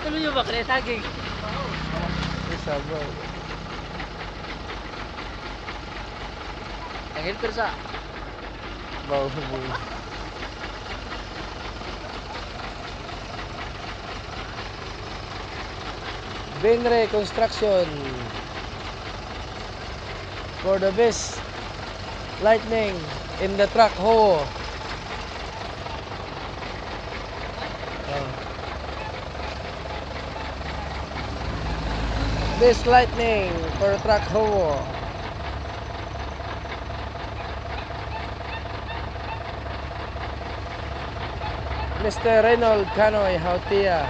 Tuloy nyo ba? Kaya saging. Isa bro. Ang helper sa. Bau mo. Benre Construction for the best lightning in the truck hoe. Best lightning for truck hoe. Mr. Reynold Canoy Hautia.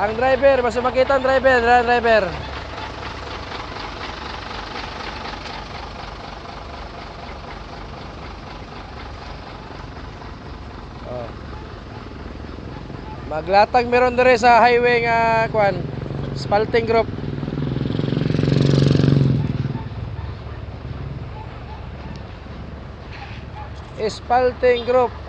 Ang driver, basta makita ang driver. Oh. Maglatag meron dire sa highway nga kwan, Spalting Group. Spalting Group.